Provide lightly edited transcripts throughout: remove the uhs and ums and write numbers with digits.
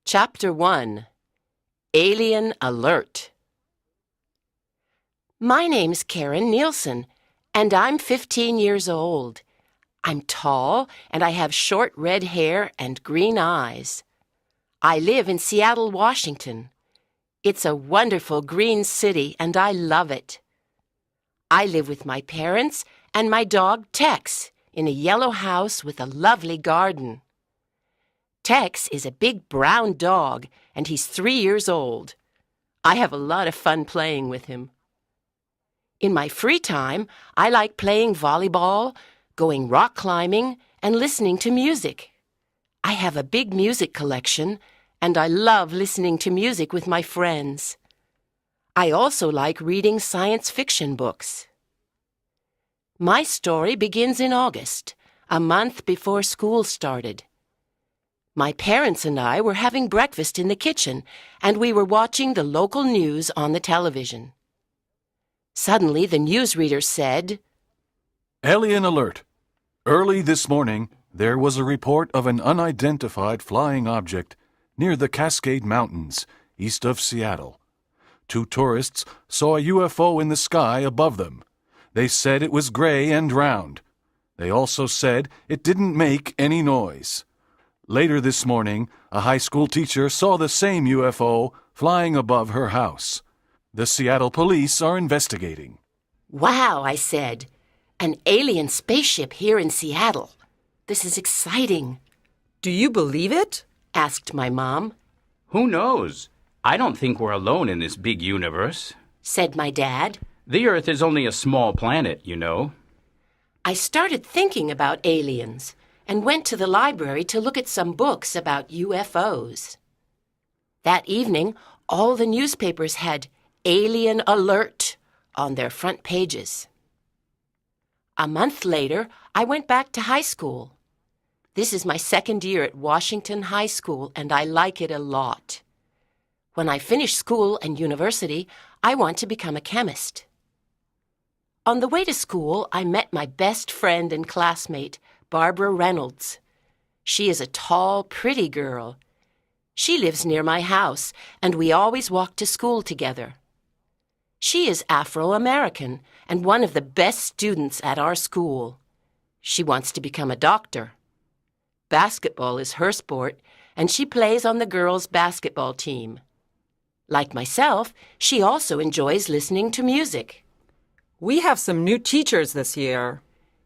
Chapter 1 Alien Alert. My name's Karen Nielsen, and I'm 15 years old. I'm tall, and I have short red hair and green eyes. I live in Seattle, Washington. It's a wonderful green city, and I love it. I live with my parents and my dog Tex in a yellow house with a lovely garden. Tex is a big brown dog, and he's 3 years old. I have a lot of fun playing with him. In my free time, I like playing volleyball, going rock climbing, and listening to music. I have a big music collection, and I love listening to music with my friends. I also like reading science fiction books. My story begins in August, a month before school started. My parents and I were having breakfast in the kitchen, and we were watching the local news on the television. Suddenly, the newsreader said, "Alien alert! Early this morning, there was a report of an unidentified flying object near the Cascade Mountains, east of Seattle. 2 tourists saw a UFO in the sky above them. They said it was gray and round. They also said it didn't make any noise. Later this morning, a high school teacher saw the same UFO flying above her house. The Seattle police are investigating." "Wow," I said. "An alien spaceship here in Seattle. This is exciting." "Do you believe it?" asked my mom. Who knows? I don't think we're alone in this big universe, said my dad. The Earth is only a small planet, you know. I started thinking about aliens and went to the library to look at some books about UFOs. That evening, all the newspapers had Alien Alert on their front pages. A month later, I went back to high school. This is my 2nd year at Washington High School, and I like it a lot. When I finish school and university, I want to become a chemist. On the way to school, I met my best friend and classmate, Barbara Reynolds. She is a tall, pretty girl. She lives near my house, and we always walk to school together. She is Afro-American and one of the best students at our school. She wants to become a doctor. Basketball is her sport, and she plays on the girls' basketball team. Like myself, she also enjoys listening to music. "We have some new teachers this year,"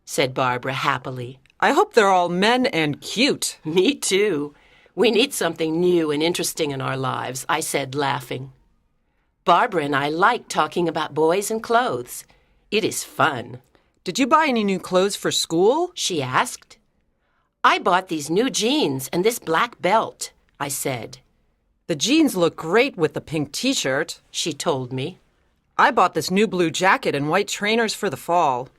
said Barbara happily. "I hope they're all men and cute." Me too. We need something new and interesting in our lives, I said, laughing. Barbara and I like talking about boys and clothes. It is fun. "Did you buy any new clothes for school?" she asked. "I bought these new jeans and this black belt," I said. "The jeans look great with the pink t-shirt," she told me. "I bought this new blue jacket and white trainers for the fall."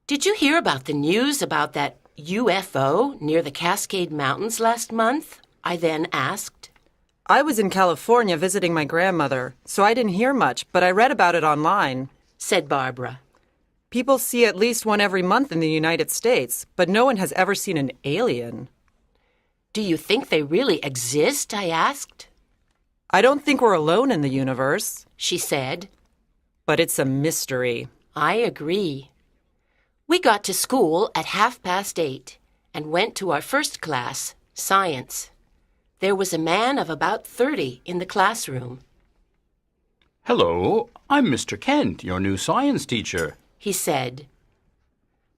"Did you hear about the news about that UFO near the Cascade Mountains last month?" I then asked. "I was in California visiting my grandmother, so I didn't hear much, but I read about it online," said Barbara. "People see at least one every month in the United States, but no one has ever seen an alien." "Do you think they really exist?" I asked. "I don't think we're alone in the universe," she said. "But it's a mystery." I agree. We got to school at 8:30 and went to our first class, science. There was a man of about 30 in the classroom. Hello, I'm Mr. Kent, your new science teacher, he said.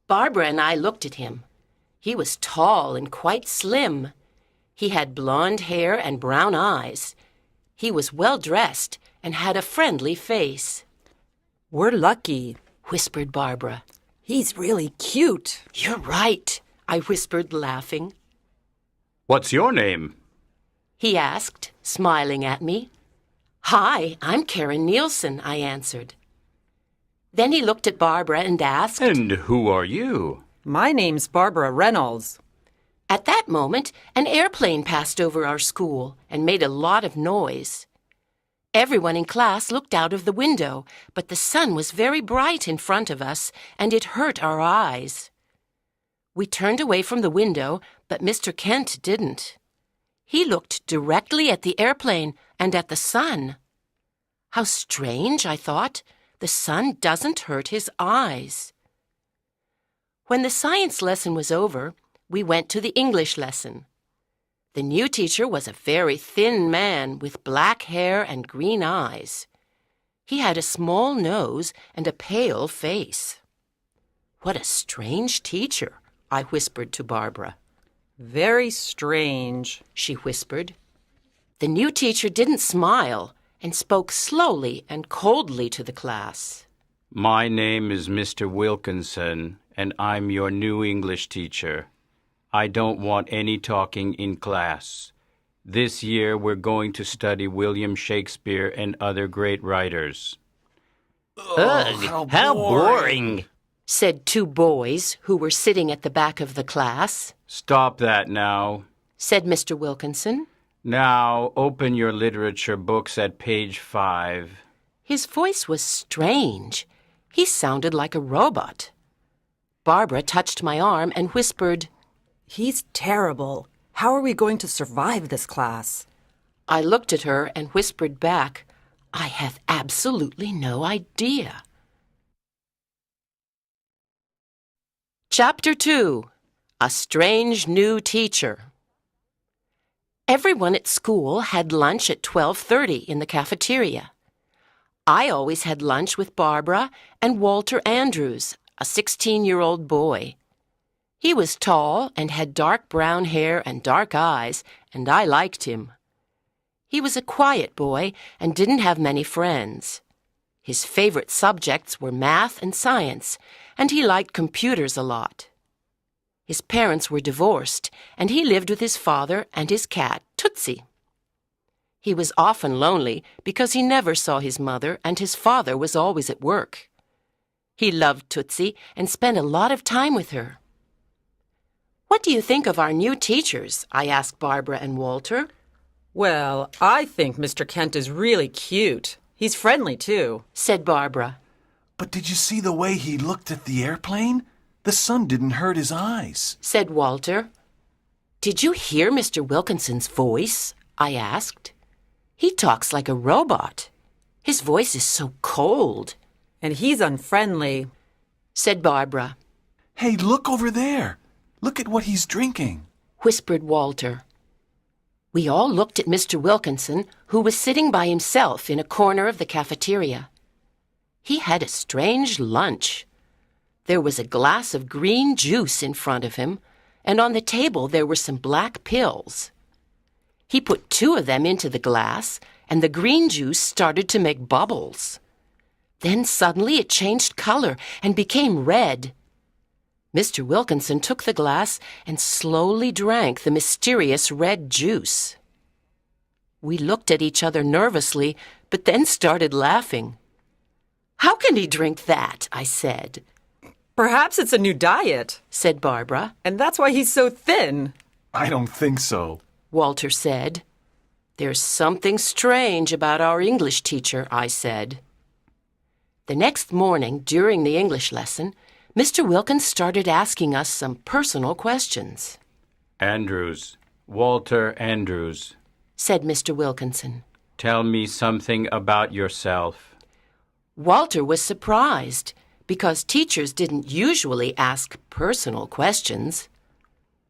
Barbara and I looked at him. He was tall and quite slim. He had blonde hair and brown eyes. He was well-dressed and had a friendly face. "We're lucky," whispered Barbara. "He's really cute." "You're right," I whispered, laughing. What's your name? He asked, smiling at me. "Hi, I'm Karen Nielsen," I answered. Then he looked at Barbara and asked, And who are you? "My name's Barbara Reynolds." At that moment, an airplane passed over our school and made a lot of noise. Everyone in class looked out of the window, but the sun was very bright in front of us, and it hurt our eyes. We turned away from the window, but Mr. Kent didn't. He looked directly at the airplane and at the sun. How strange, I thought. The sun doesn't hurt his eyes. When the science lesson was over, we went to the English lesson. The new teacher was a very thin man with black hair and green eyes. He had a small nose and a pale face. "What a strange teacher," I whispered to Barbara. Very strange, she whispered. The new teacher didn't smile and spoke slowly and coldly to the class. My name is Mr. Wilkinson, and I'm your new English teacher. I don't want any talking in class. This year we're going to study William Shakespeare and other great writers. Ugh, how boring, said two boys who were sitting at the back of the class. Stop that now, said Mr. Wilkinson. Now open your literature books at page 5. His voice was strange. He sounded like a robot. Barbara touched my arm and whispered, He's terrible. How are we going to survive this class? I looked at her and whispered back, I have absolutely no idea. Chapter 2. A Strange New Teacher. Everyone at school had lunch at 12:30 in the cafeteria. I always had lunch with Barbara and Walter Andrews, a 16-year-old boy. He was tall and had dark brown hair and dark eyes, and I liked him. He was a quiet boy and didn't have many friends. His favorite subjects were math and science, and he liked computers a lot. His parents were divorced, and he lived with his father and his cat, Tootsie. He was often lonely because he never saw his mother, and his father was always at work. He loved Tootsie and spent a lot of time with her. What do you think of our new teachers? I asked Barbara and Walter. Well, I think Mr. Kent is really cute. He's friendly, too, said Barbara. But did you see the way he looked at the airplane? The sun didn't hurt his eyes, said Walter. Did you hear Mr. Wilkinson's voice? I asked. He talks like a robot. His voice is so cold. And he's unfriendly, said Barbara. Hey, look over there. Look at what he's drinking, whispered Walter. We all looked at Mr. Wilkinson, who was sitting by himself in a corner of the cafeteria. He had a strange lunch. There was a glass of green juice in front of him, and on the table there were some black pills. He put 2 of them into the glass, and the green juice started to make bubbles. Then suddenly it changed color and became red. Mr. Wilkinson took the glass and slowly drank the mysterious red juice. We looked at each other nervously, but then started laughing. How can he drink that? I said. Perhaps it's a new diet, said Barbara. And that's why he's so thin. I don't think so, Walter said. There's something strange about our English teacher, I said. The next morning, during the English lesson, Mr. Wilkins started asking us some personal questions. Andrews, Walter Andrews, said Mr. Wilkinson. Tell me something about yourself. Walter was surprised because teachers didn't usually ask personal questions.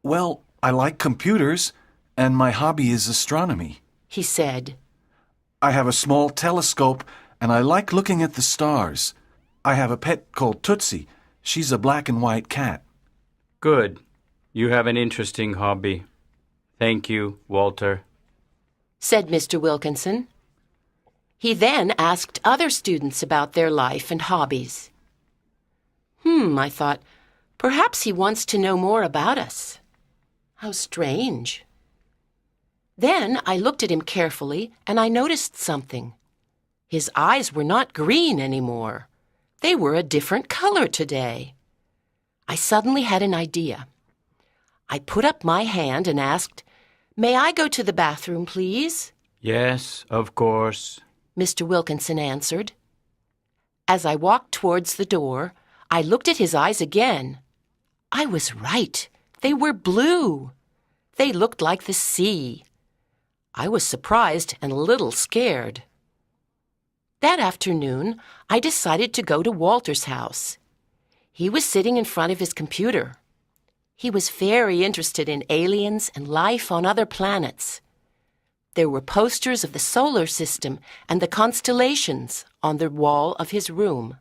Well, I like computers, and my hobby is astronomy, he said. I have a small telescope, and I like looking at the stars. I have a pet called Tootsie. She's a black and white cat. Good. You have an interesting hobby. Thank you, Walter, said Mr. Wilkinson. He then asked other students about their life and hobbies. I thought, perhaps he wants to know more about us. How strange. Then I looked at him carefully and I noticed something. His eyes were not green anymore. They were a different color today. I suddenly had an idea. I put up my hand and asked, May I go to the bathroom, please? Yes, of course, Mr. Wilkinson answered. As I walked towards the door, I looked at his eyes again. I was right. They were blue. They looked like the sea. I was surprised and a little scared. That afternoon, I decided to go to Walter's house. He was sitting in front of his computer. He was very interested in aliens and life on other planets. There were posters of the solar system and the constellations on the wall of his room.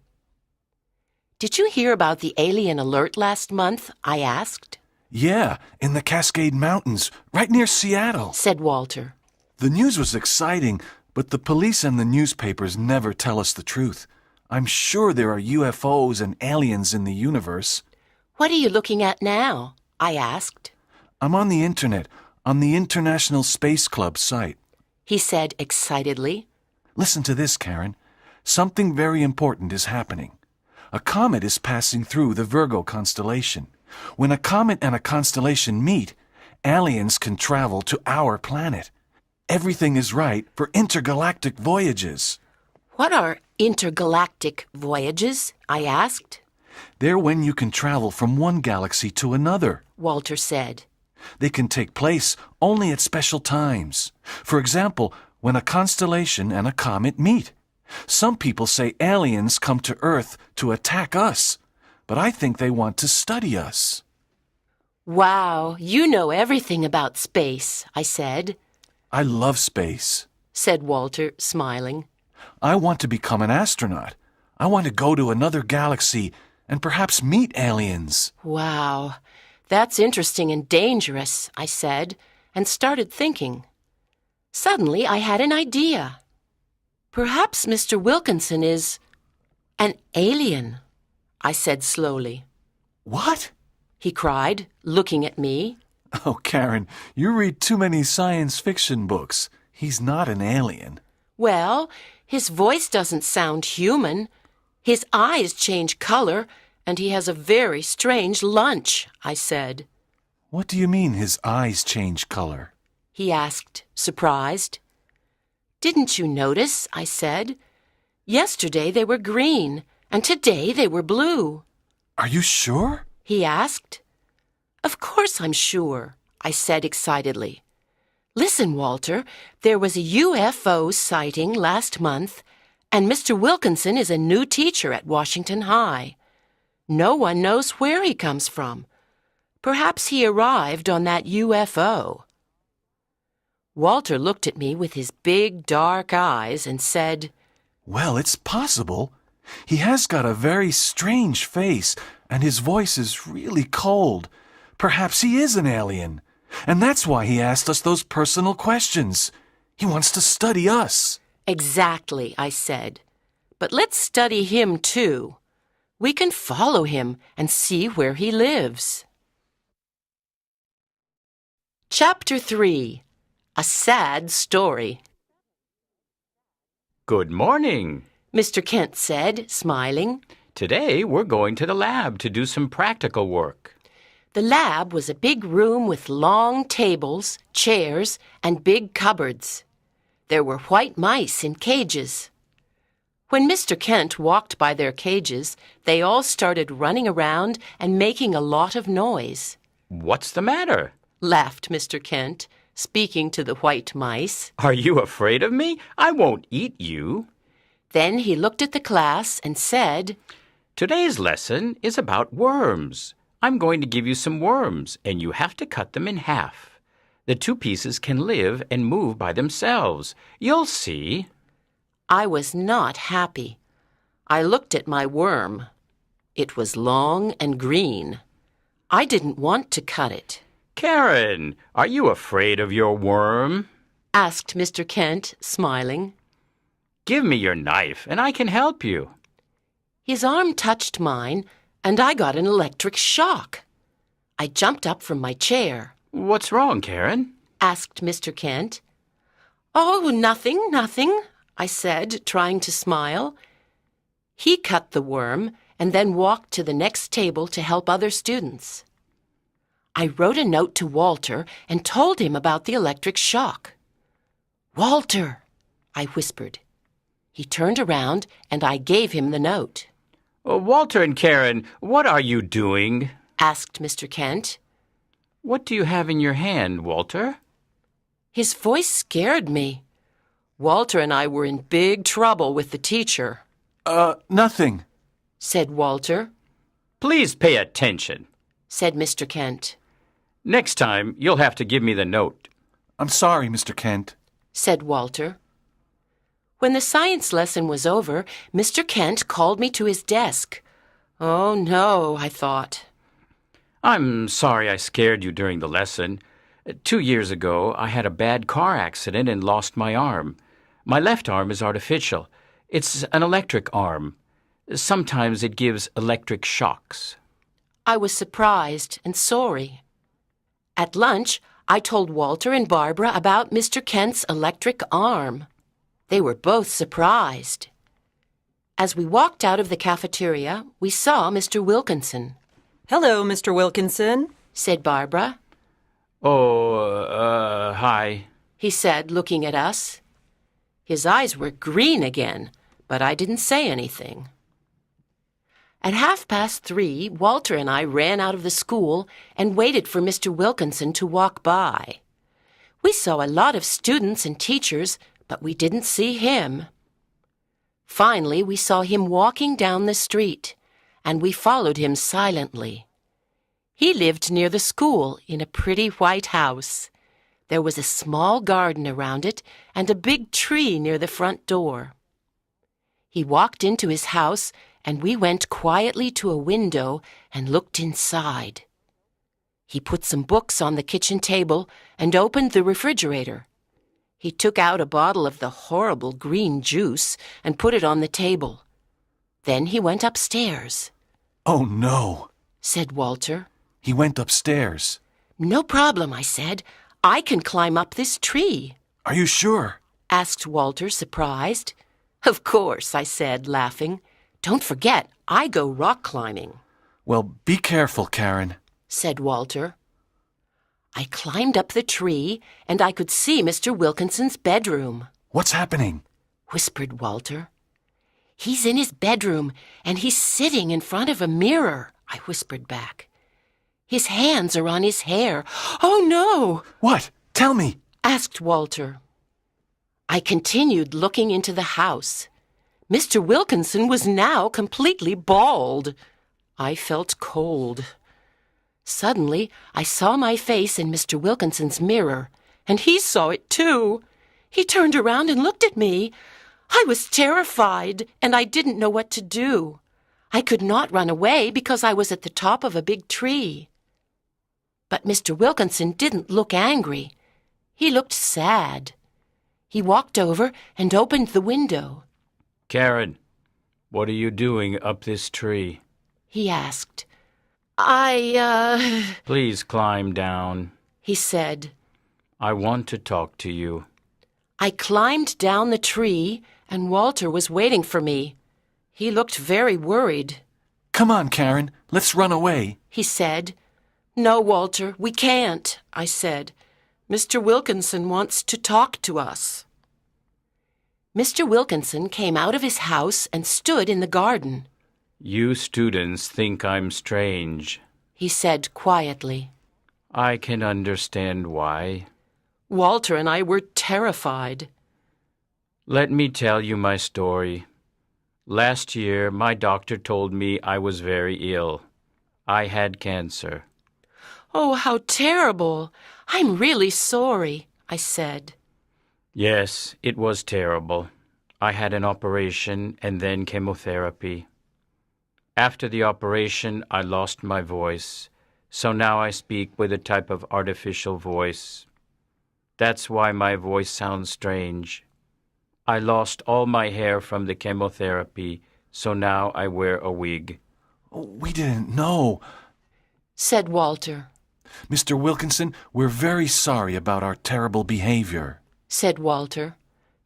"Did you hear about the alien alert last month?" I asked. Yeah, in the Cascade Mountains, right near Seattle, said Walter. The news was exciting, but the police and the newspapers never tell us the truth. I'm sure there are UFOs and aliens in the universe. "What are you looking at now?" I asked. I'm on the internet, on the International Space Club site, he said excitedly. Listen to this, Karen. Something very important is happening. A comet is passing through the Virgo constellation. When a comet and a constellation meet, aliens can travel to our planet. Everything is right for intergalactic voyages. "What are intergalactic voyages?" I asked. They're when you can travel from one galaxy to another, Walter said. They can take place only at special times. For example, when a constellation and a comet meet. Some people say aliens come to Earth to attack us, but I think they want to study us. "Wow, you know everything about space," I said. I love space, said Walter, smiling. I want to become an astronaut. I want to go to another galaxy and perhaps meet aliens. "Wow, that's interesting and dangerous," I said, and started thinking. Suddenly, I had an idea. "Perhaps Mr. Wilkinson is an alien," I said slowly. What? He cried, looking at me. Oh, Karen, you read too many science fiction books. He's not an alien. "Well, his voice doesn't sound human. His eyes change color, and he has a very strange lunch," I said. What do you mean his eyes change color? He asked, surprised. "Didn't you notice?" I said. "Yesterday they were green, and today they were blue." Are you sure? He asked. "Of course I'm sure," I said excitedly. "Listen, Walter, there was a UFO sighting last month, and Mr. Wilkinson is a new teacher at Washington High. No one knows where he comes from. Perhaps he arrived on that UFO." Walter looked at me with his big, dark eyes and said, Well, it's possible. He has got a very strange face, and his voice is really cold. Perhaps he is an alien. And that's why he asked us those personal questions. He wants to study us. "Exactly," I said. "But let's study him, too. We can follow him and see where he lives." Chapter 3. A Sad Story. Good morning. Mr. Kent said, smiling. Today we're going to the lab to do some practical work. The lab was a big room with long tables, chairs, and big cupboards. There were white mice in cages. When Mr. Kent walked by their cages, they all started running around and making a lot of noise. What's the matter? Laughed Mr. Kent, speaking to the white mice. Are you afraid of me? I won't eat you. Then he looked at the class and said, Today's lesson is about worms. I'm going to give you some worms, and you have to cut them in half. The two pieces can live and move by themselves. You'll see. I was not happy. I looked at my worm. It was long and green. I didn't want to cut it. Karen, are you afraid of your worm? Asked Mr. Kent, smiling. Give me your knife, and I can help you. His arm touched mine, and I got an electric shock. I jumped up from my chair. What's wrong, Karen? Asked Mr. Kent. "Oh, nothing, nothing," I said, trying to smile. He cut the worm and then walked to the next table to help other students. I wrote a note to Walter and told him about the electric shock. "Walter," I whispered. He turned around and I gave him the note. Walter and Karen, what are you doing? Asked Mr. Kent. What do you have in your hand, Walter? His voice scared me. Walter and I were in big trouble with the teacher, Nothing. said Walter, Please pay attention. said Mr. Kent, Next time, you'll have to give me the note. I'm sorry, Mr. Kent. said Walter. When the science lesson was over, Mr. Kent called me to his desk. Oh, no, I thought. I'm sorry I scared you during the lesson. 2 years ago, I had a bad car accident and lost my arm. My left arm is artificial. It's an electric arm. Sometimes it gives electric shocks. I was surprised and sorry. At lunch, I told Walter and Barbara about Mr. Kent's electric arm. They were both surprised. As we walked out of the cafeteria, we saw Mr. Wilkinson, Hello, Mr. Wilkinson. said Barbara. Oh, hi. He said, looking at us. His eyes were green again, but I didn't say anything. At 3:30, Walter and I ran out of the school and waited for Mr. Wilkinson to walk by. We saw a lot of students and teachers, but we didn't see him. Finally, we saw him walking down the street, and we followed him silently. He lived near the school in a pretty white house. There was a small garden around it and a big tree near the front door. He walked into his house, and we went quietly to a window and looked inside. He put some books on the kitchen table and opened the refrigerator. He took out a bottle of the horrible green juice and put it on the table. Then he went upstairs, Oh, no. said Walter. He went upstairs. No problem, I said. I can climb up this tree, Are you sure? asked Walter, surprised. Of course, I said, laughing. Don't forget, I go rock climbing, Well, be careful, Karen. said Walter. I climbed up the tree, and I could see Mr. Wilkinson's bedroom, What's happening? whispered Walter. He's in his bedroom, and he's sitting in front of a mirror, I whispered back. His hands are on his hair. Oh, no, What? Tell me. asked Walter. I continued looking into the house. Mr. Wilkinson was now completely bald. I felt cold. Suddenly, I saw my face in Mr. Wilkinson's mirror, and he saw it too. He turned around and looked at me. I was terrified, and I didn't know what to do. I could not run away because I was at the top of a big tree. But Mr. Wilkinson didn't look angry. He looked sad. He walked over and opened the window. Karen, what are you doing up this tree? He asked. Please climb down. He said. I want to talk to you. I climbed down the tree, and Walter was waiting for me. He looked very worried. Come on, Karen. Let's run away. He said. No, Walter, we can't, I said. Mr. Wilkinson wants to talk to us. Mr. Wilkinson came out of his house and stood in the garden. You students think I'm strange. He said quietly. I can understand why. Walter and I were terrified. Let me tell you my story. Last year, my doctor told me I was very ill. I had cancer. Oh, how terrible! I'm really sorry, I said. Yes, it was terrible. I had an operation and then chemotherapy. After the operation, I lost my voice, so now I speak with a type of artificial voice. That's why my voice sounds strange. I lost all my hair from the chemotherapy, so now I wear a wig. We didn't know. Said Walter. Mr. Wilkinson, we're very sorry about our terrible behavior. Said Walter.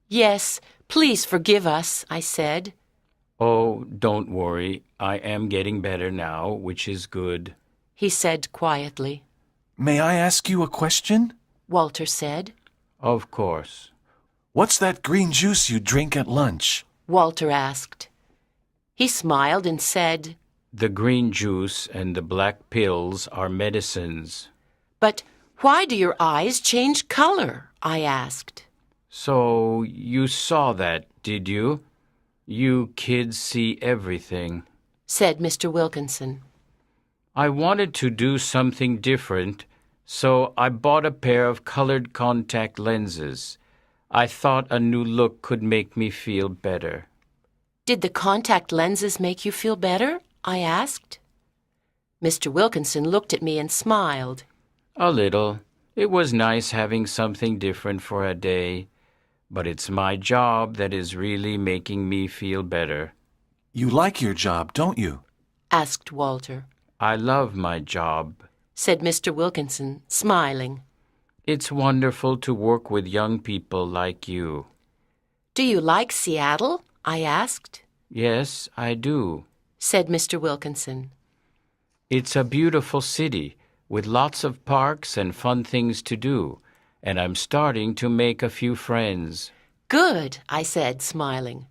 Yes, please forgive us, I said. Oh, don't worry. I am getting better now, which is good. He said quietly. May I ask you a question? Walter said. Of course. What's that green juice you drink at lunch? Walter asked. He smiled and said, The green juice and the black pills are medicines. But Why do your eyes change color? I asked. So you saw that, did you? You kids see everything. Said Mr. Wilkinson. I wanted to do something different, so I bought a pair of colored contact lenses. I thought a new look could make me feel better. Did the contact lenses make you feel better? I asked. Mr. Wilkinson looked at me and smiled. A little. It was nice having something different for a day, but it's my job that is really making me feel better. You like your job, don't you? Asked Walter. I love my job. Said Mr. Wilkinson, smiling. It's wonderful to work with young people like you. Do you like Seattle? I asked. Yes, I do. Said Mr. Wilkinson. It's a beautiful city with lots of parks and fun things to do, and I'm starting to make a few friends. Good, I said, smiling.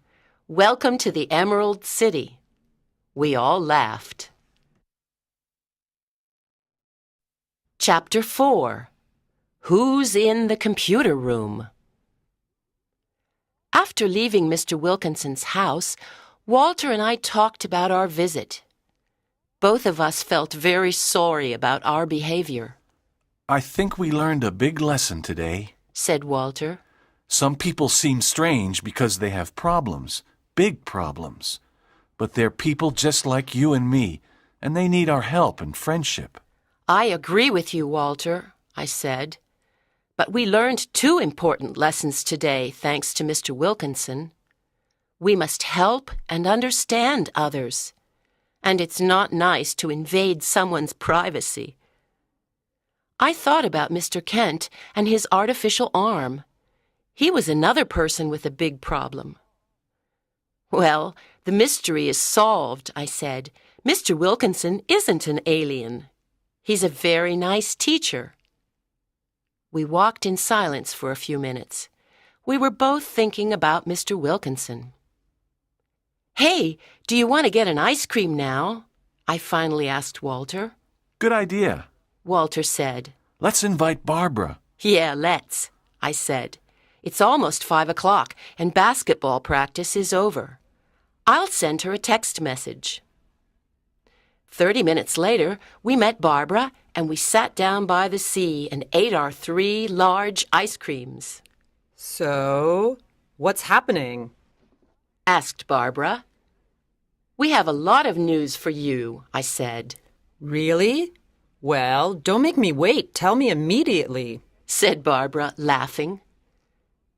Welcome to the Emerald City. We all laughed. Chapter 4. Who's in the computer room? After leaving Mr. Wilkinson's house, Walter and I talked about our visit. Both of us felt very sorry about our behavior. I think we learned a big lesson today, said Walter. Some people seem strange because they have problems, big problems. But they're people just like you and me, and they need our help and friendship. I agree with you, Walter, I said. But we learned 2 important lessons today, thanks to Mr. Wilkinson. We must help and understand others. And it's not nice to invade someone's privacy. I thought about Mr. Kent and his artificial arm. He was another person with a big problem. Well, the mystery is solved, I said. Mr. Wilkinson isn't an alien. He's a very nice teacher. We walked in silence for a few minutes. We were both thinking about Mr. Wilkinson. Hey, do you want to get an ice cream now? I finally asked Walter. Good idea. Walter said. Let's invite Barbara. Yeah, let's, I said. It's almost 5 o'clock and basketball practice is over. I'll send her a text message. 30 minutes later, we met Barbara and we sat down by the sea and ate our 3 large ice creams. So, what's happening? Asked Barbara. We have a lot of news for you, I said. Really? Well, don't make me wait. Tell me immediately, said Barbara, laughing.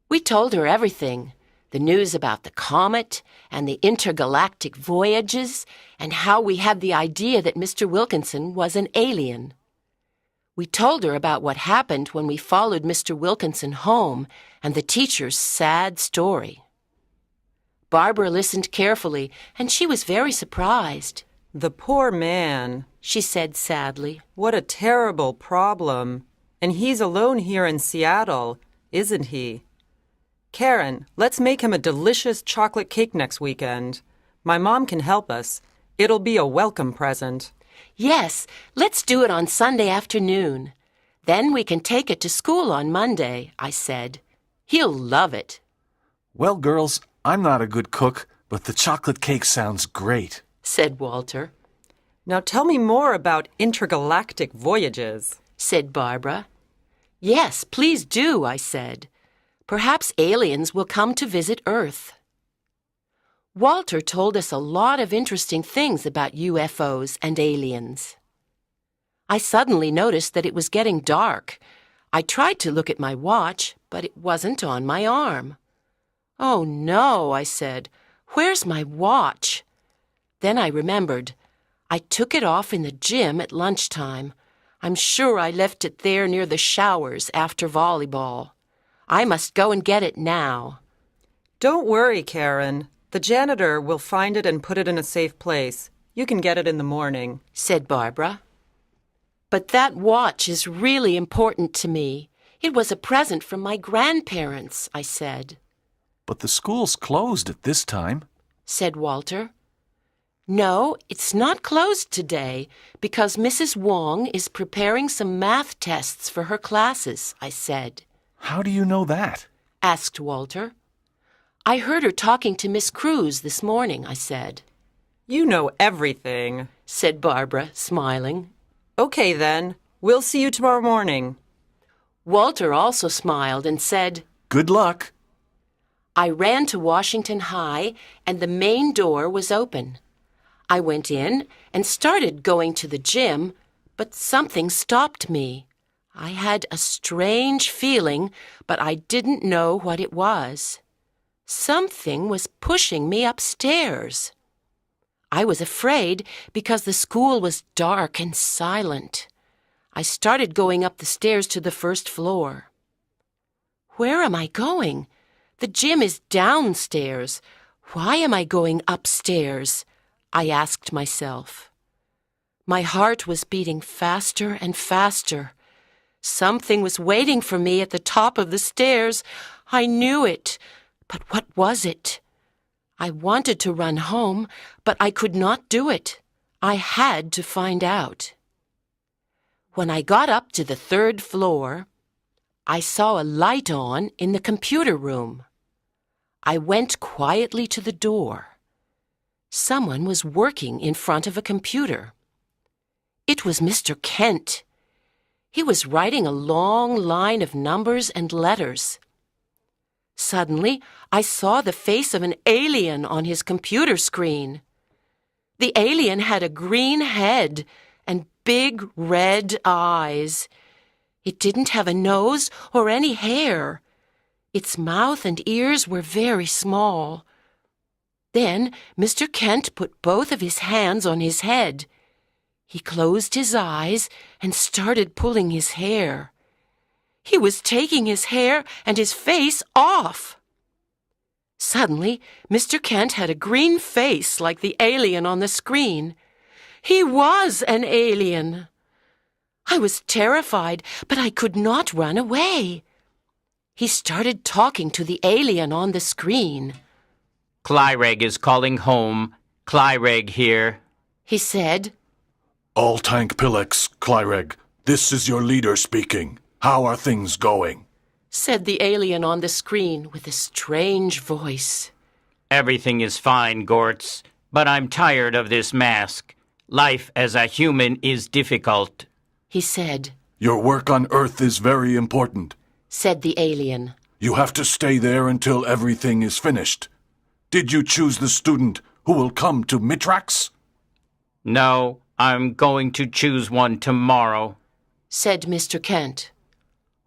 We told her everything. The news about the comet and the intergalactic voyages and how we had the idea that Mr. Wilkinson was an alien. We told her about what happened when we followed Mr. Wilkinson home and the teacher's sad story. Barbara listened carefully, and she was very surprised. The poor man, she said sadly. What a terrible problem. And he's alone here in Seattle, isn't he? Karen, let's make him a delicious chocolate cake next weekend. My mom can help us. It'll be a welcome present. Yes, let's do it on Sunday afternoon. Then we can take it to school on Monday, I said. He'll love it. Well, girls, I'm not a good cook, but the chocolate cake sounds great, said Walter. Now tell me more about intergalactic voyages, said Barbara. Yes, please do, I said. Perhaps aliens will come to visit Earth. Walter told us a lot of interesting things about UFOs and aliens. I suddenly noticed that it was getting dark. I tried to look at my watch, but it wasn't on my arm. Oh, no, I said. Where's my watch? Then I remembered. I took it off in the gym at lunchtime. I'm sure I left it there near the showers after volleyball. I must go and get it now. Don't worry, Karen. The janitor will find it and put it in a safe place. You can get it in the morning, said Barbara. But that watch is really important to me. It was a present from my grandparents, I said. But the school's closed at this time, said Walter. No, it's not closed today because Mrs. Wong is preparing some math tests for her classes, I said. How do you know that? Asked Walter. I heard her talking to Miss Cruz this morning, I said. You know everything, said Barbara, smiling. Okay then, we'll see you tomorrow morning. Walter also smiled and said, Good luck. I ran to Washington High and the main door was open. I went in and started going to the gym, but something stopped me. I had a strange feeling, but I didn't know what it was. Something was pushing me upstairs. I was afraid because the school was dark and silent. I started going up the stairs to the first floor. Where am I going? The gym is downstairs. Why am I going upstairs? I asked myself. My heart was beating faster and faster. Something was waiting for me at the top of the stairs. I knew it. But what was it? I wanted to run home, but I could not do it. I had to find out. When I got up to the third floor, I saw a light on in the computer room. I went quietly to the door. Someone was working in front of a computer. It was Mr. Kent. He was writing a long line of numbers and letters. Suddenly, I saw the face of an alien on his computer screen. The alien had a green head and big red eyes. It didn't have a nose or any hair. Its mouth and ears were very small. Then Mr. Kent put both of his hands on his head. He closed his eyes and started pulling his hair. He was taking his hair and his face off. Suddenly, Mr. Kent had a green face like the alien on the screen. He was an alien. I was terrified, but I could not run away. He started talking to the alien on the screen. Clyreg is calling home. Clyreg here. He said. All tank Pilex, Clyreg. This is your leader speaking. How are things going? Said the alien on the screen with a strange voice. Everything is fine, Gortz, but I'm tired of this mask. Life as a human is difficult. He said. Your work on Earth is very important. Said the alien. You have to stay there until everything is finished. Did you choose the student who will come to Mitrax? No, I'm going to choose one tomorrow. Said Mr. Kent.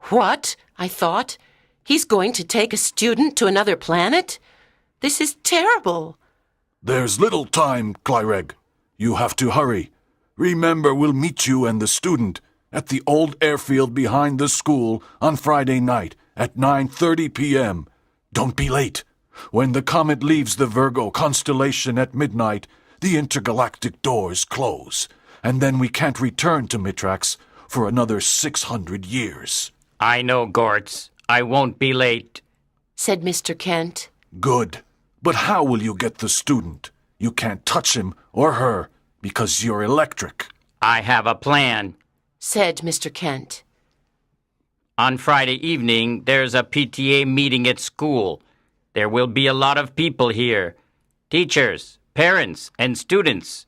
What? I thought. He's going to take a student to another planet? This is terrible. There's little time, Clyreg. You have to hurry. Remember, we'll meet you and the student at the old airfield behind the school on Friday night at 9:30 p.m. Don't be late. When the comet leaves the Virgo constellation at midnight, the intergalactic doors close, and then we can't return to Mitrax for another 600 years. I know, Gortz. I won't be late. Said Mr. Kent. Good. But how will you get the student? You can't touch him or her because you're electric. I have a plan. Said Mr. Kent. On Friday evening, there's a PTA meeting at school. There will be a lot of people here. Teachers, parents, and students.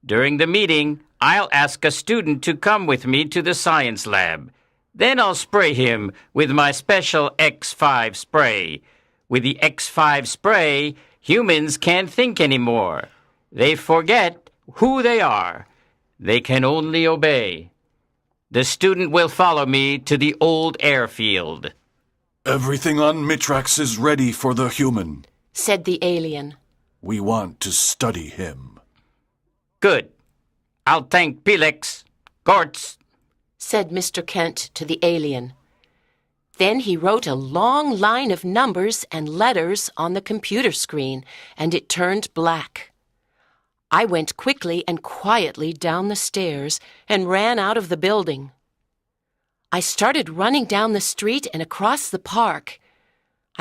During the meeting, I'll ask a student to come with me to the science lab. Then I'll spray him with my special X5 spray. With the X5 spray, humans can't think anymore. They forget who they are. They can only obey. The student will follow me to the old airfield. Everything on Mitrax is ready for the human. Said the alien. We want to study him. Good. I'll thank Pilex. Gortz. Said Mr. Kent to the alien. Then he wrote a long line of numbers and letters on the computer screen, and it turned black. I went quickly and quietly down the stairs and ran out of the building. I started running down the street and across the park.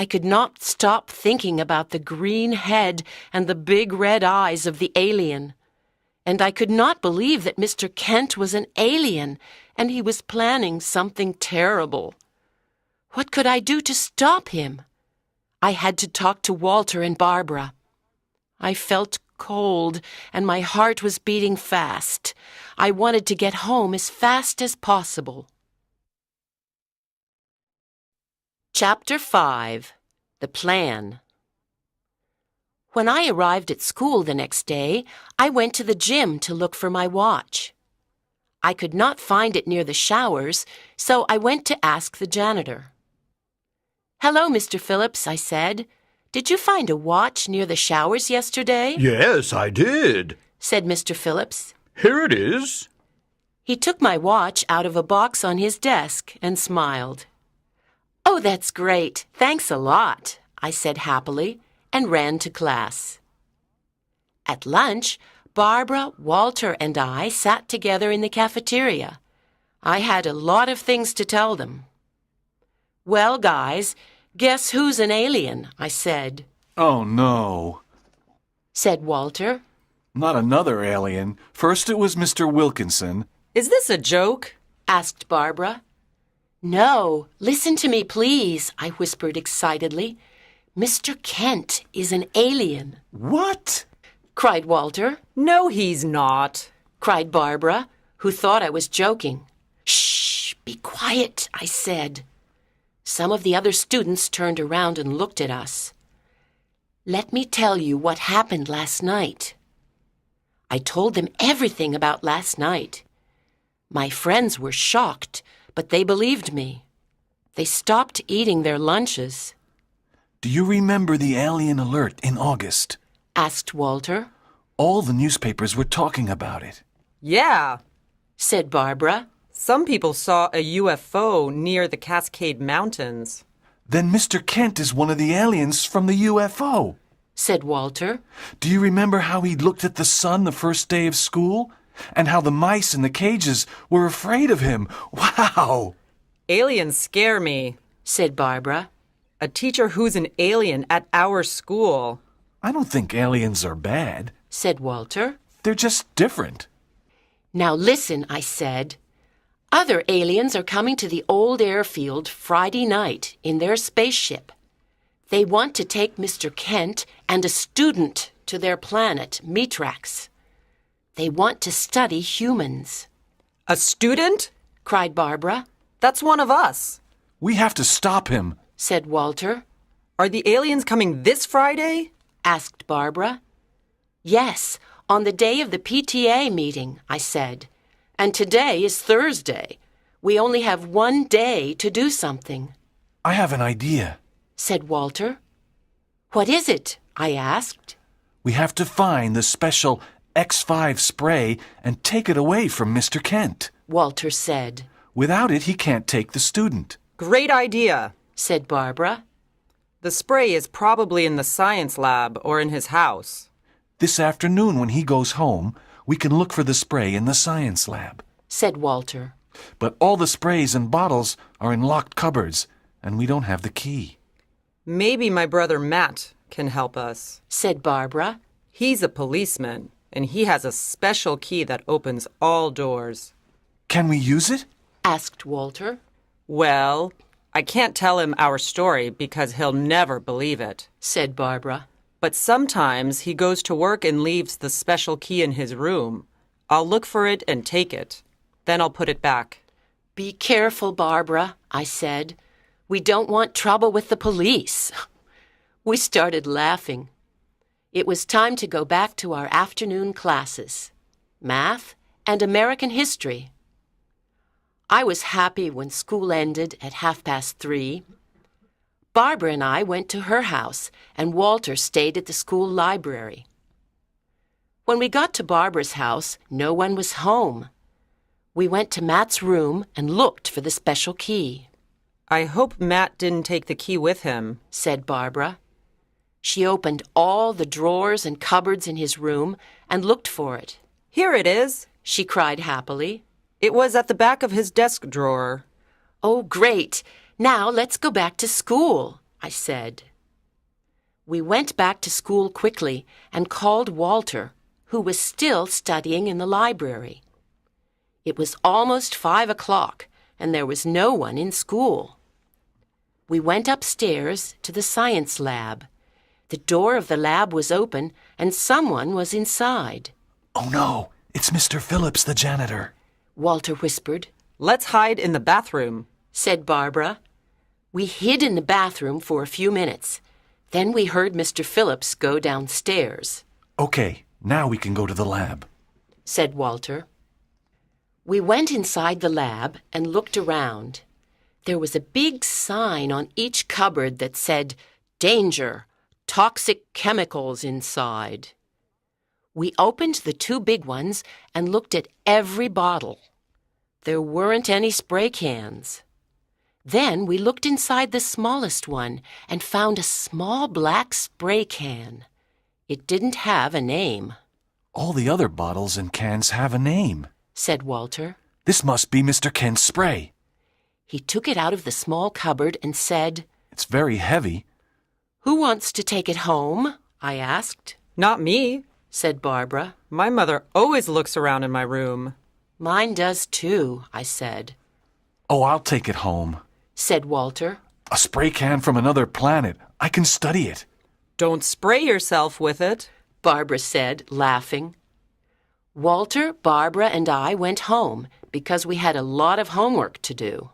I could not stop thinking about the green head and the big red eyes of the alien. And I could not believe that Mr. Kent was an alien and he was planning something terrible. What could I do to stop him? I had to talk to Walter and Barbara. I felt cold and my heart was beating fast. I wanted to get home as fast as possible. Chapter 5. The Plan. When I arrived at school the next day, I went to the gym to look for my watch. I could not find it near the showers, so I went to ask the janitor. "Hello, Mr. Phillips," I said. "Did you find a watch near the showers yesterday?" Yes, I did. said Mr. Phillips. Here it is. He took my watch out of a box on his desk and smiled. "Oh, that's great. Thanks a lot," I said happily and ran to class. At lunch, Barbara, Walter, and I sat together in the cafeteria. I had a lot of things to tell them. "Well, guys, guess who's an alien?" I said. Oh, no. Said Walter. Not another alien. First it was Mr. Wilkinson. Is this a joke? Asked Barbara. "No, listen to me, please," I whispered excitedly. "Mr. Kent is an alien," What? cried Walter. No, he's not. Cried Barbara, who thought I was joking. "Shh, be quiet," I said. Some of the other students turned around and looked at us. "Let me tell you what happened last night." I told them everything about last night. My friends were shocked, but they believed me. They stopped eating their lunches. Do you remember the alien alert in August? Asked Walter. All the newspapers were talking about it. Yeah. Said Barbara. Some people saw a UFO near the Cascade Mountains. Then Mr. Kent is one of the aliens from the UFO. Said Walter. Do you remember how he looked at the sun the first day of school? And how the mice in the cages were afraid of him? Wow! Aliens scare me. Said Barbara. A teacher who's an alien at our school. I don't think aliens are bad. Said Walter. They're just different. Now listen, I said. Other aliens are coming to the old airfield Friday night in their spaceship. They want to take Mr. Kent and a student to their planet, Mitrax. They want to study humans. A student? Cried Barbara. That's one of us. We have to stop him. Said Walter. Are the aliens coming this Friday? Asked Barbara. Yes, on the day of the PTA meeting, I said. And today is Thursday. We only have one day to do something. I have an idea. Said Walter. What is it? I asked. We have to find the special X5 spray and take it away from Mr. Kent. Walter said. Without it, he can't take the student. Great idea, said Barbara. The spray is probably in the science lab or in his house. This afternoon when he goes home, we can look for the spray in the science lab, said Walter. But all the sprays and bottles are in locked cupboards, and we don't have the key. Maybe my brother Matt can help us, said Barbara. He's a policeman, and he has a special key that opens all doors. Can we use it? Asked Walter. Well, I can't tell him our story because he'll never believe it, said Barbara. But sometimes he goes to work and leaves the special key in his room. I'll look for it and take it. Then I'll put it back. Be careful, Barbara, I said. We don't want trouble with the police. We started laughing. It was time to go back to our afternoon classes, math and American history. I was happy when school ended at 3:30. Barbara and I went to her house, and Walter stayed at the school library. When we got to Barbara's house, no one was home. We went to Matt's room and looked for the special key. I hope Matt didn't take the key with him, said Barbara. She opened all the drawers and cupboards in his room and looked for it. Here it is, she cried happily. It was at the back of his desk drawer. Oh, great! Now let's go back to school, I said. We went back to school quickly and called Walter, who was still studying in the library. It was almost 5 o'clock, and there was no one in school. We went upstairs to the science lab. The door of the lab was open, and someone was inside. Oh no, it's Mr. Phillips, the janitor, Walter whispered. Let's hide in the bathroom, Said Barbara. We hid in the bathroom for a few minutes. Then we heard Mr. Phillips go downstairs. Okay, now we can go to the lab, Said Walter. We went inside the lab and looked around. There was a big sign on each cupboard that said, "Danger! Toxic chemicals inside." We opened the 2 big ones and looked at every bottle. There weren't any spray cans. Then we looked inside the smallest one and found a small black spray can. It didn't have a name. All the other bottles and cans have a name, Said Walter. This must be Mr. Kent's spray. He took it out of the small cupboard and said, It's very heavy. "Who wants to take it home?" I asked. Not me. Said Barbara. My mother always looks around in my room. "Mine does too," I said. Oh, I'll take it home. Said Walter. A spray can from another planet. I can study it. Don't spray yourself with it. Barbara said, laughing. Walter, Barbara, and I went home because we had a lot of homework to do.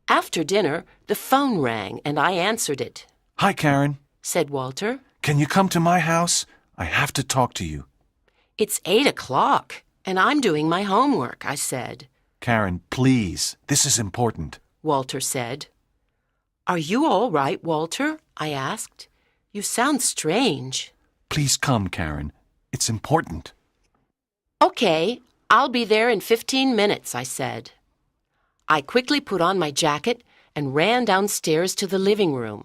After dinner, the phone rang and I answered it. Hi, Karen. Said Walter. Can you come to my house? I have to talk to you. It's 8 o'clock and I'm doing my homework, I said. Karen, please. This is important. Walter said. Are you all right, Walter? I asked. You sound strange. Please come, Karen. It's important. Okay, I'll be there in 15 minutes, I said. I quickly put on my jacket and ran downstairs to the living room.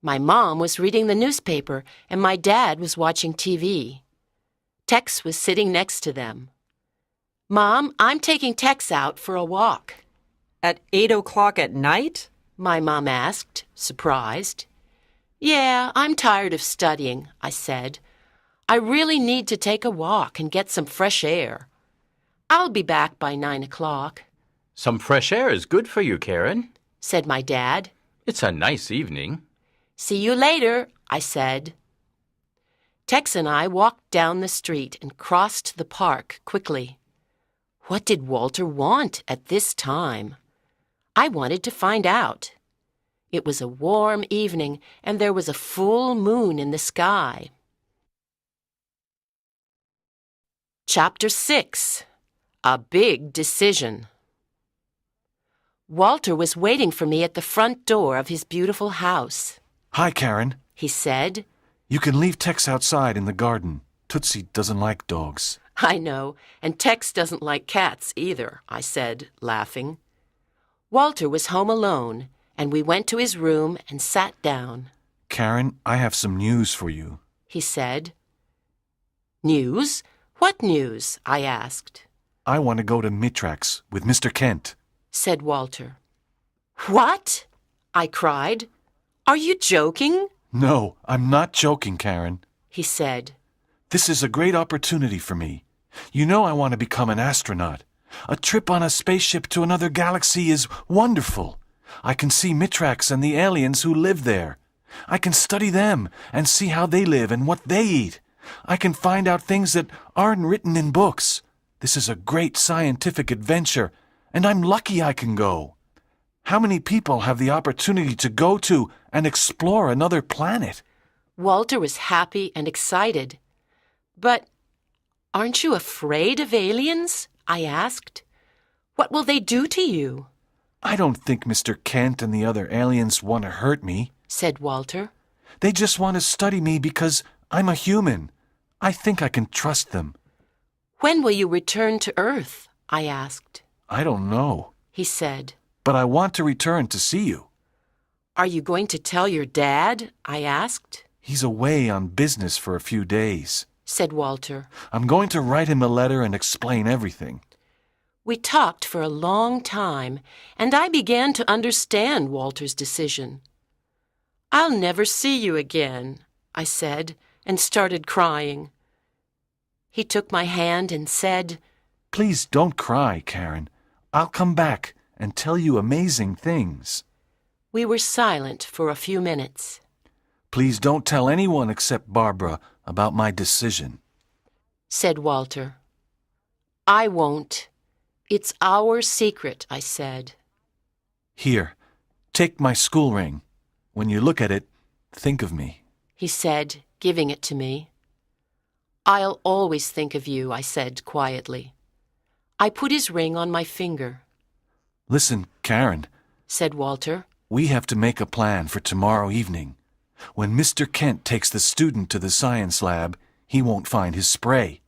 My mom was reading the newspaper and my dad was watching TV. Tex was sitting next to them. "Mom, I'm taking Tex out for a walk." At 8 o'clock at night? My mom asked, surprised. "Yeah, I'm tired of studying," I said. "I really need to take a walk and get some fresh air. I'll be back by 9 o'clock." Some fresh air is good for you, Karen. Said my dad. It's a nice evening. "See you later," I said. Tex and I walked down the street and crossed the park quickly. What did Walter want at this time? I wanted to find out. It was a warm evening and there was a full moon in the sky. Chapter 6. A Big Decision. Walter was waiting for me at the front door of his beautiful house. Hi, Karen. He said. You can leave Tex outside in the garden. Tootsie doesn't like dogs. I know, and Tex doesn't like cats either, I said, laughing. Walter was home alone, and we went to his room and sat down. Karen, I have some news for you, he said. News? What news? I asked. I want to go to Mitrax with Mr. Kent, said Walter. What? I cried. Are you joking? No, I'm not joking, Karen, he said. This is a great opportunity for me. You know I want to become an astronaut. A trip on a spaceship to another galaxy is wonderful. I can see Mitrax and the aliens who live there. I can study them and see how they live and what they eat. I can find out things that aren't written in books. This is a great scientific adventure, and I'm lucky I can go. How many people have the opportunity to go to and explore another planet? Walter was happy and excited. But aren't you afraid of aliens? I asked. What will they do to you? I don't think Mr. Kent and the other aliens want to hurt me, said Walter. They just want to study me because I'm a human. I think I can trust them. When will you return to Earth? I asked. I don't know, he said. But I want to return to see you. Are you going to tell your dad? I asked. He's away on business for a few days, said Walter. I'm going to write him a letter and explain everything. We talked for a long time, and I began to understand Walter's decision. I'll never see you again, I said, and started crying. He took my hand and said, Please don't cry, Karen. I'll come back and tell you amazing things. We were silent for a few minutes. Please don't tell anyone except Barbara about my decision, said Walter. I won't. It's our secret, I said. Here, take my school ring. When you look at it, think of me, he said, giving it to me. I'll always think of you, I said quietly. I put his ring on my finger. Listen, Karen, said Walter. We have to make a plan for tomorrow evening. When Mr. Kent takes the student to the science lab, he won't find his spray.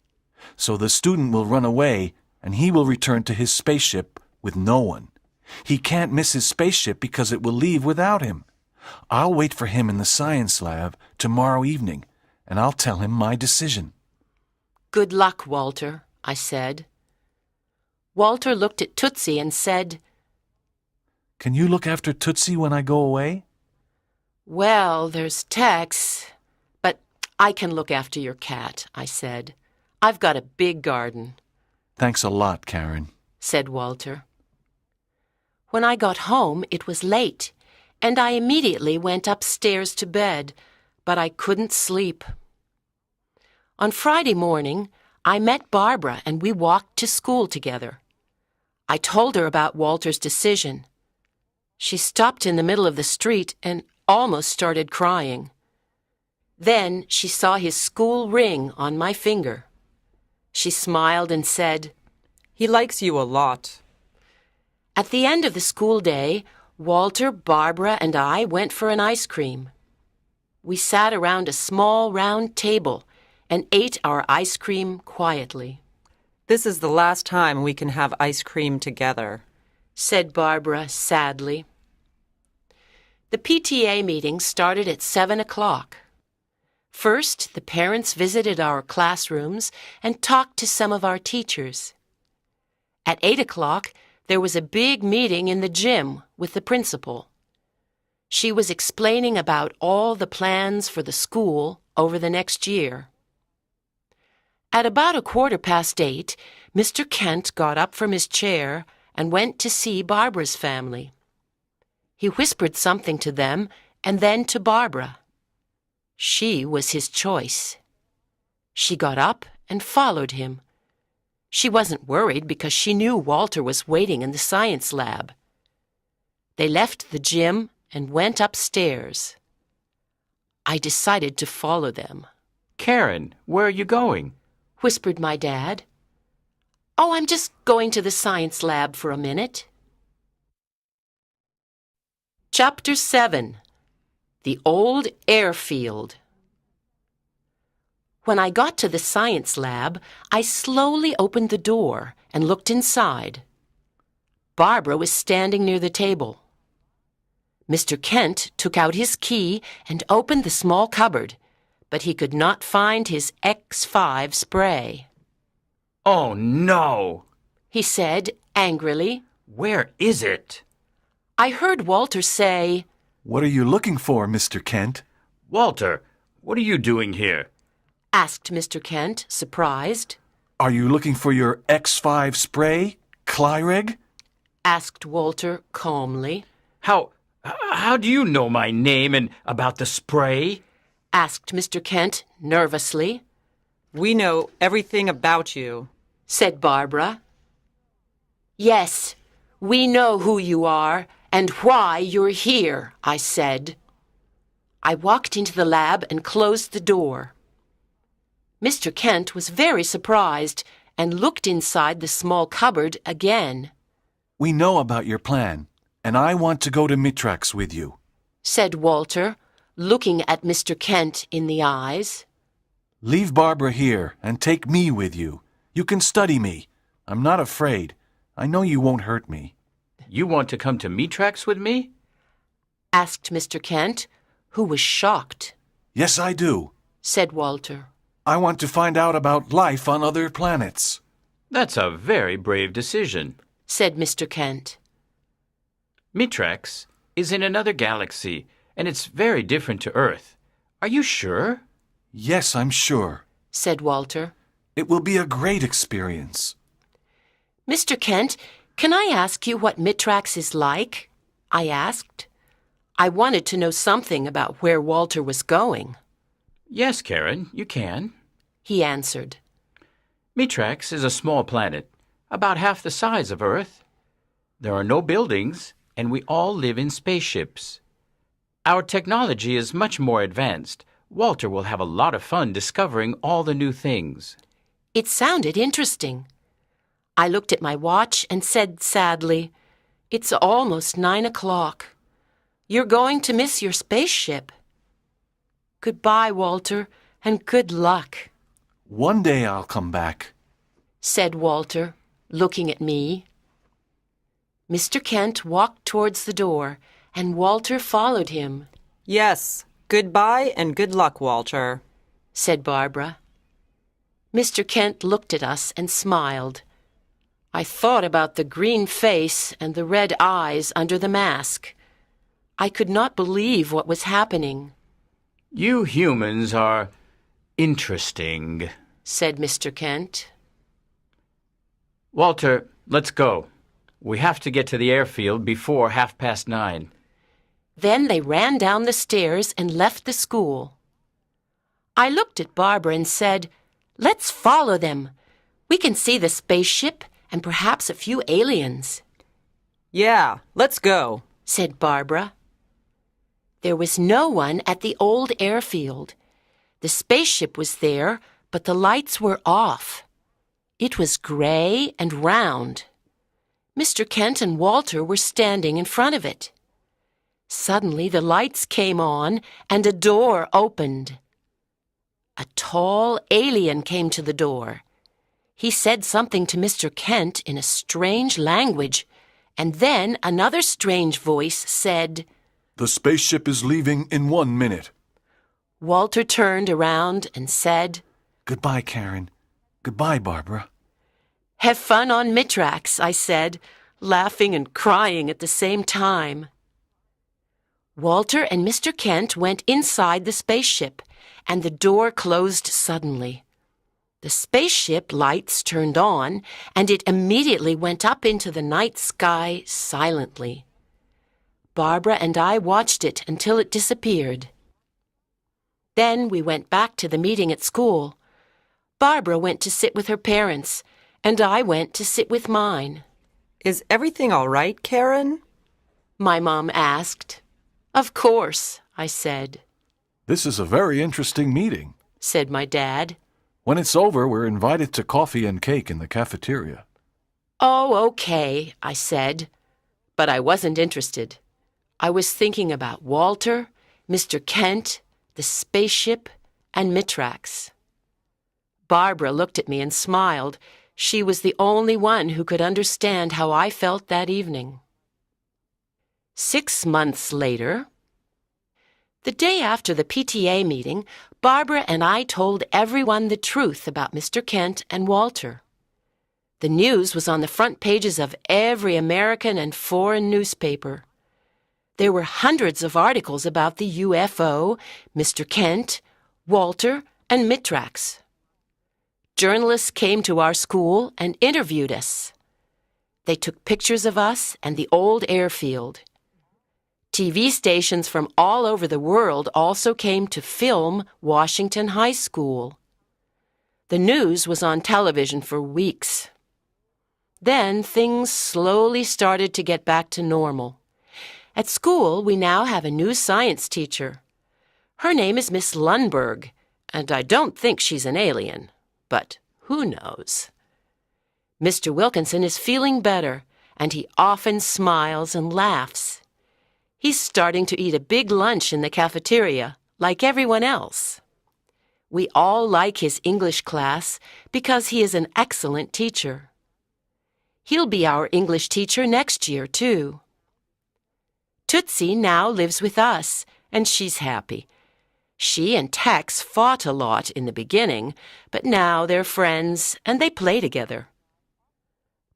So the student will run away, and he will return to his spaceship with no one. He can't miss his spaceship because it will leave without him. I'll wait for him in the science lab tomorrow evening, and I'll tell him my decision. Good luck, Walter, I said. Walter looked at Tootsie and said, Can you look after Tootsie when I go away? Well, there's Tex, but I can look after your cat, I said. I've got a big garden. Thanks a lot, Karen, said Walter. When I got home, it was late, and I immediately went upstairs to bed, but I couldn't sleep. On Friday morning, I met Barbara and we walked to school together. I told her about Walter's decision. She stopped in the middle of the street and almost started crying. Then she saw his school ring on my finger. She smiled and said, He likes you a lot. At the end of the school day, Walter, Barbara, and I went for an ice cream. We sat around a small round table and ate our ice cream quietly. This is the last time we can have ice cream together, said Barbara sadly. The PTA meeting started at 7 o'clock. First, the parents visited our classrooms and talked to some of our teachers. At 8 o'clock, there was a big meeting in the gym with the principal. She was explaining about all the plans for the school over the next year. At about 8:15, Mr. Kent got up from his chair and went to see Barbara's family. He whispered something to them and then to Barbara. She was his choice. She got up and followed him. She wasn't worried because she knew Walter was waiting in the science lab. They left the gym and went upstairs. I decided to follow them. Karen, where are you going? Whispered my dad. Oh, I'm just going to the science lab for a minute. Chapter 7. The Old Airfield. When I got to the science lab, I slowly opened the door and looked inside. Barbara was standing near the table. Mr. Kent took out his key and opened the small cupboard, but he could not find his X5 spray. Oh, no! He said angrily. Where is it? I heard Walter say, What are you looking for, Mr. Kent? Walter, what are you doing here? asked Mr. Kent, surprised. Are you looking for your X5 spray, Clyreg? asked Walter calmly. How do you know my name and about the spray? asked Mr. Kent nervously. We know everything about you, said Barbara. Yes, we know who you are and why you're here, I said. I walked into the lab and closed the door. Mr. Kent was very surprised and looked inside the small cupboard again. We know about your plan, and I want to go to Mitrax with you, said Walter, looking at Mr. Kent in the eyes. Leave Barbara here and take me with you. You can study me. I'm not afraid. I know you won't hurt me. You want to come to Mitrax with me? asked Mr. Kent, who was shocked. Yes, I do, said Walter. I want to find out about life on other planets. That's a very brave decision, said Mr. Kent. Mitrax is in another galaxy, and it's very different to Earth. Are you sure? Yes, I'm sure. said Walter. It will be a great experience. Mr. Kent, can I ask you what Mitrax is like? I asked. I wanted to know something about where Walter was going. Yes, Karen, you can. He answered. Mitrax is a small planet, about half the size of Earth. There are no buildings, and we all live in spaceships. Our technology is much more advanced. Walter will have a lot of fun discovering all the new things. It sounded interesting. I looked at my watch and said sadly, "It's almost 9 o'clock. You're going to miss your spaceship." "Goodbye, Walter, and good luck," One day I'll come back. said Walter, looking at me. Mr. Kent walked towards the door, and Walter followed him, Yes, goodbye and good luck, Walter. said Barbara. Mr. Kent looked at us and smiled. I thought about the green face and the red eyes under the mask. I could not believe what was happening, You humans are interesting. said Mr. Kent. Walter, let's go. We have to get to the airfield before 9:30. Then they ran down the stairs and left the school. I looked at Barbara and said, "Let's follow them. We can see the spaceship and perhaps a few aliens," Yeah, let's go. said Barbara. There was no one at the old airfield. The spaceship was there, but the lights were off. It was gray and round. Mr. Kent and Walter were standing in front of it. Suddenly the lights came on and a door opened. A tall alien came to the door. He said something to Mr. Kent in a strange language, and then another strange voice said, The spaceship is leaving in 1 minute. Walter turned around and said, Goodbye, Karen. Goodbye, Barbara. "Have fun on Mitrax," I said, laughing and crying at the same time. Walter and Mr. Kent went inside the spaceship, and the door closed suddenly. The spaceship lights turned on, and it immediately went up into the night sky silently. Barbara and I watched it until it disappeared. Then we went back to the meeting at school. Barbara went to sit with her parents, and I went to sit with mine. Is everything all right, Karen? My mom asked. "Of course," I said, This is a very interesting meeting. said my dad. When it's over, we're invited to coffee and cake in the cafeteria. "Oh, okay," I said, but I wasn't interested. I was thinking about Walter, Mr. Kent, the spaceship, and Mitrax. Barbara looked at me and smiled. She was the only one who could understand how I felt that evening. 6 months later, the day after the PTA meeting, Barbara and I told everyone the truth about Mr. Kent and Walter. The news was on the front pages of every American and foreign newspaper. There were hundreds of articles about the UFO, Mr. Kent, Walter, and Mitrax. Journalists came to our school and interviewed us. They took pictures of us and the old airfield. TV stations from all over the world also came to film Washington High School. The news was on television for weeks. Then things slowly started to get back to normal. At school, we now have a new science teacher. Her name is Miss Lundberg, and I don't think she's an alien, but who knows? Mr. Wilkinson is feeling better, and he often smiles and laughs. He's starting to eat a big lunch in the cafeteria, like everyone else. We all like his English class because he is an excellent teacher. He'll be our English teacher next year, too. Tootsie now lives with us, and she's happy. She and Tex fought a lot in the beginning, but now they're friends and they play together.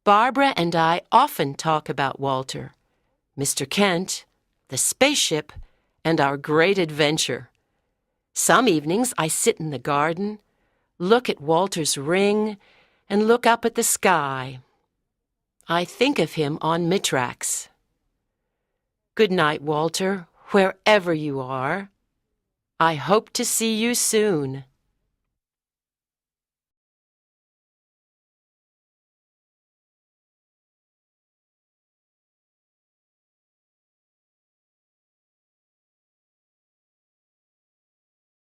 Barbara and I often talk about Walter, Mr. Kent, the spaceship, and our great adventure. Some evenings I sit in the garden, look at Walter's ring, and look up at the sky. I think of him on Mitrax. Good night, Walter, wherever you are. I hope to see you soon.